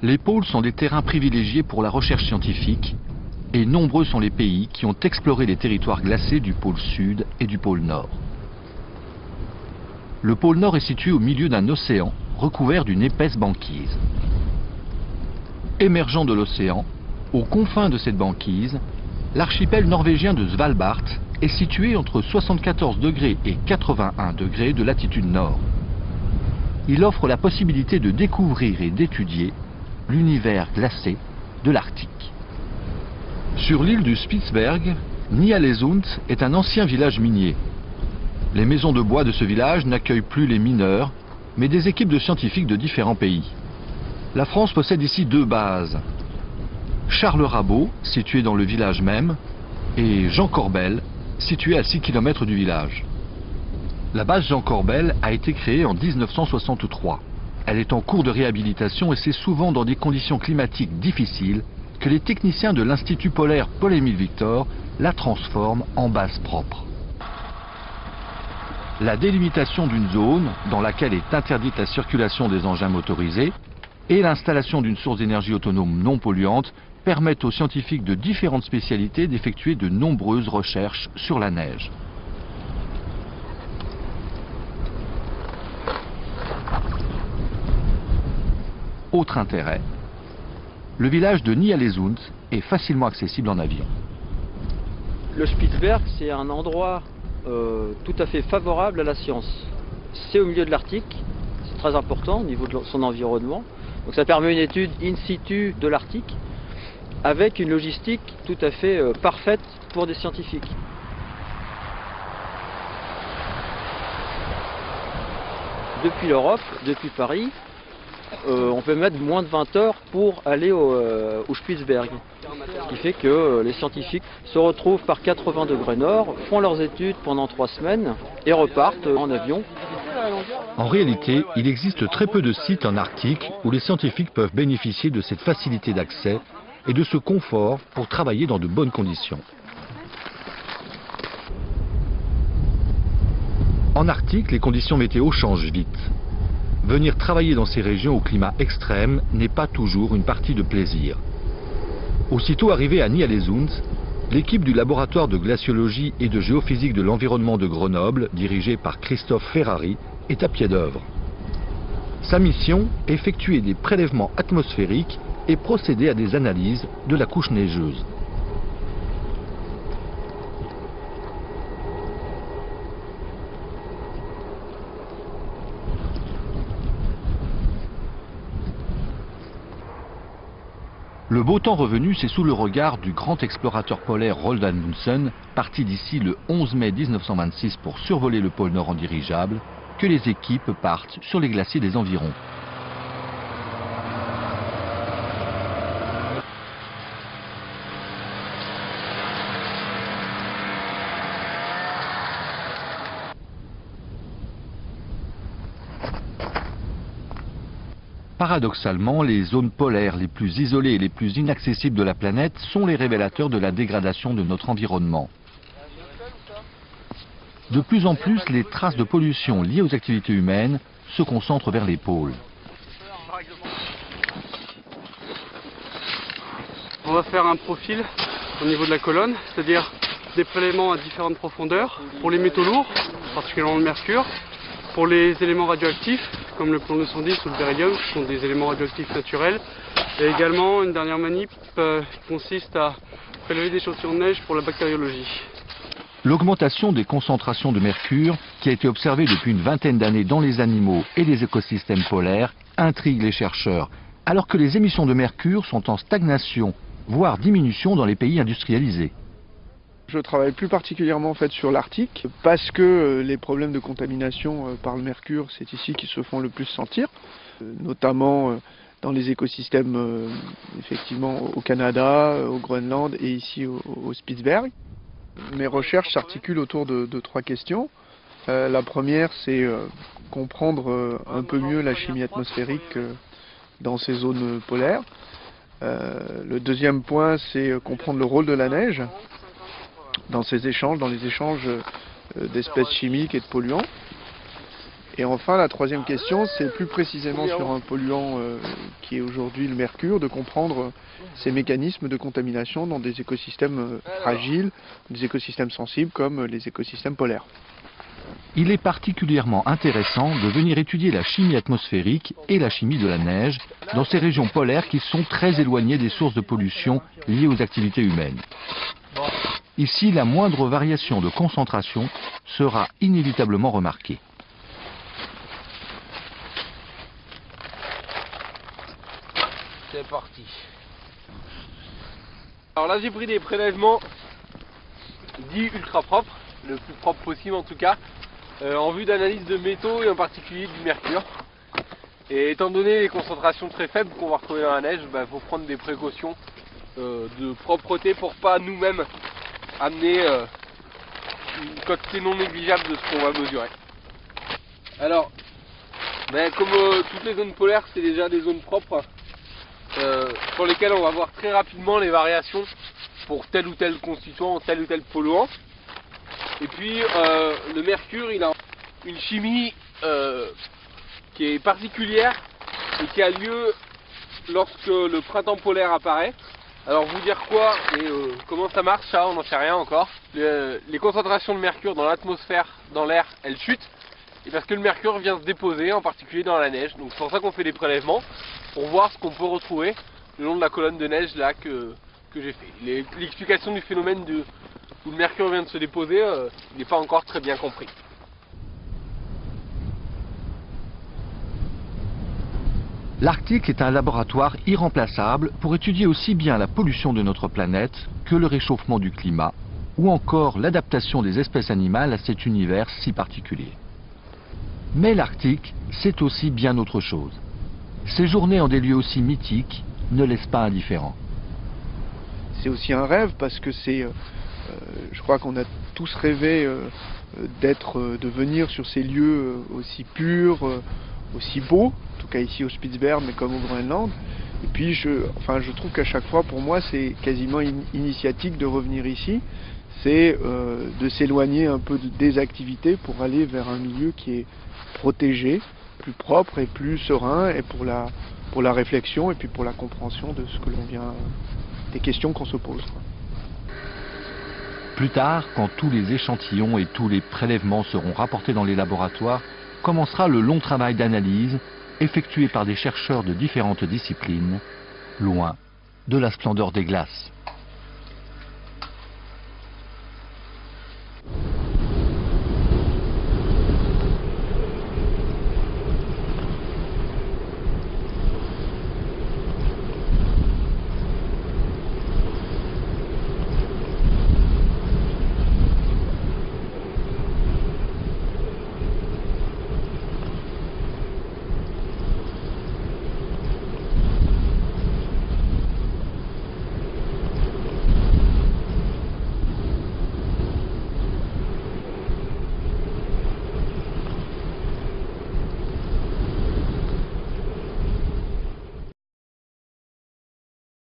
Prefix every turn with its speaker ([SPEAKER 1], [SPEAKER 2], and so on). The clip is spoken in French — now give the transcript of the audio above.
[SPEAKER 1] Les pôles sont des terrains privilégiés pour la recherche scientifique et nombreux sont les pays qui ont exploré les territoires glacés du pôle sud et du pôle nord. Le pôle nord est situé au milieu d'un océan recouvert d'une épaisse banquise. Émergeant de l'océan, aux confins de cette banquise, l'archipel norvégien de Svalbard est situé entre 74 degrés et 81 degrés de latitude nord. Il offre la possibilité de découvrir et d'étudier l'univers glacé de l'Arctique. Sur l'île du Spitsberg, Ny-Ålesund est un ancien village minier. Les maisons de bois de ce village n'accueillent plus les mineurs, mais des équipes de scientifiques de différents pays. La France possède ici deux bases. Charles Rabot, situé dans le village même, et Jean Corbel, situé à 6 km du village. La base Jean Corbel a été créée en 1963. Elle est en cours de réhabilitation et c'est souvent dans des conditions climatiques difficiles que les techniciens de l'Institut polaire Paul-Émile Victor la transforment en base propre. La délimitation d'une zone dans laquelle est interdite la circulation des engins motorisés et l'installation d'une source d'énergie autonome non polluante permettent aux scientifiques de différentes spécialités d'effectuer de nombreuses recherches sur la neige. Autre intérêt, le village de Ny-Ålesund est facilement accessible en avion.
[SPEAKER 2] Le Spitsberg, c'est un endroit tout à fait favorable à la science. C'est au milieu de l'Arctique, c'est très important au niveau de son environnement. Donc ça permet une étude in situ de l'Arctique avec une logistique tout à fait parfaite pour des scientifiques. Depuis l'Europe, depuis Paris, on peut mettre moins de 20 heures pour aller au Spitsberg. Ce qui fait que les scientifiques se retrouvent par 80 degrés nord, font leurs études pendant 3 semaines et repartent en avion.
[SPEAKER 1] En réalité, il existe très peu de sites en Arctique où les scientifiques peuvent bénéficier de cette facilité d'accès et de ce confort pour travailler dans de bonnes conditions. En Arctique, les conditions météo changent vite. Venir travailler dans ces régions au climat extrême n'est pas toujours une partie de plaisir. Aussitôt arrivé à Ny-Ålesund, l'équipe du laboratoire de glaciologie et de géophysique de l'environnement de Grenoble, dirigée par Christophe Ferrari, est à pied d'œuvre. Sa mission, effectuer des prélèvements atmosphériques et procéder à des analyses de la couche neigeuse. Le beau temps revenu, c'est sous le regard du grand explorateur polaire Roald Amundsen, parti d'ici le 11 mai 1926 pour survoler le pôle Nord en dirigeable, que les équipes partent sur les glaciers des environs. Paradoxalement, les zones polaires les plus isolées et les plus inaccessibles de la planète sont les révélateurs de la dégradation de notre environnement. De plus en plus, les traces de pollution liées aux activités humaines se concentrent vers les pôles.
[SPEAKER 3] On va faire un profil au niveau de la colonne, c'est-à-dire des prélèvements à différentes profondeurs pour les métaux lourds, particulièrement le mercure, pour les éléments radioactifs, comme le plomb 210 ou le beryllium, qui sont des éléments radioactifs naturels. Et également une dernière manip qui consiste à prélever des échantillons de neige pour la bactériologie.
[SPEAKER 1] L'augmentation des concentrations de mercure, qui a été observée depuis une vingtaine d'années dans les animaux et les écosystèmes polaires, intrigue les chercheurs, alors que les émissions de mercure sont en stagnation, voire diminution dans les pays industrialisés.
[SPEAKER 4] Je travaille plus particulièrement en fait sur l'Arctique parce que les problèmes de contamination par le mercure, c'est ici qu'ils se font le plus sentir, notamment dans les écosystèmes effectivement au Canada, au Groenland et ici au Spitsberg. Mes recherches s'articulent autour de 3 questions. La première, c'est comprendre un peu mieux la chimie atmosphérique dans ces zones polaires. Le deuxième point, c'est comprendre le rôle de la neige dans les échanges d'espèces chimiques et de polluants. Et enfin, la troisième question, c'est plus précisément sur un polluant qui est aujourd'hui le mercure, de comprendre ces mécanismes de contamination dans des écosystèmes fragiles, des écosystèmes sensibles comme les écosystèmes polaires.
[SPEAKER 1] Il est particulièrement intéressant de venir étudier la chimie atmosphérique et la chimie de la neige dans ces régions polaires qui sont très éloignées des sources de pollution liées aux activités humaines. Ici, la moindre variation de concentration sera inévitablement remarquée.
[SPEAKER 5] C'est parti. Alors là j'ai pris des prélèvements dits ultra propres, le plus propre possible en tout cas, en vue d'analyse de métaux et en particulier du mercure. Et étant donné les concentrations très faibles qu'on va retrouver dans la neige, il faut prendre des précautions de propreté pour pas nous-mêmes amener une quantité non négligeable de ce qu'on va mesurer. Alors, comme toutes les zones polaires, c'est déjà des zones propres. Sur lesquels on va voir très rapidement les variations pour tel ou tel constituant, tel ou tel polluant. Et puis le mercure, il a une chimie qui est particulière et qui a lieu lorsque le printemps polaire apparaît. Alors vous dire quoi et comment ça marche, ça on n'en sait rien encore. Les concentrations de mercure dans l'atmosphère, dans l'air, elles chutent. Et parce que le mercure vient se déposer, en particulier dans la neige. Donc c'est pour ça qu'on fait des prélèvements, pour voir ce qu'on peut retrouver le long de la colonne de neige là que j'ai fait. L'explication du phénomène où le mercure vient de se déposer n'est pas encore très bien compris.
[SPEAKER 1] L'Arctique est un laboratoire irremplaçable pour étudier aussi bien la pollution de notre planète que le réchauffement du climat ou encore l'adaptation des espèces animales à cet univers si particulier. Mais l'Arctique, c'est aussi bien autre chose. Séjourner en des lieux aussi mythiques ne laisse pas indifférent.
[SPEAKER 4] C'est aussi un rêve parce que je crois qu'on a tous rêvé de venir sur ces lieux aussi purs, aussi beaux, en tout cas ici au Spitzberg, mais comme au Groenland. Et puis je trouve qu'à chaque fois, pour moi, c'est quasiment initiatique de revenir ici. C'est de s'éloigner un peu des activités pour aller vers un milieu qui est protégé, plus propre et plus serein, et pour la réflexion et puis pour la compréhension de ce que l'on vient, des questions qu'on se pose.
[SPEAKER 1] Plus tard, quand tous les échantillons et tous les prélèvements seront rapportés dans les laboratoires, commencera le long travail d'analyse effectué par des chercheurs de différentes disciplines, loin de la splendeur des glaces.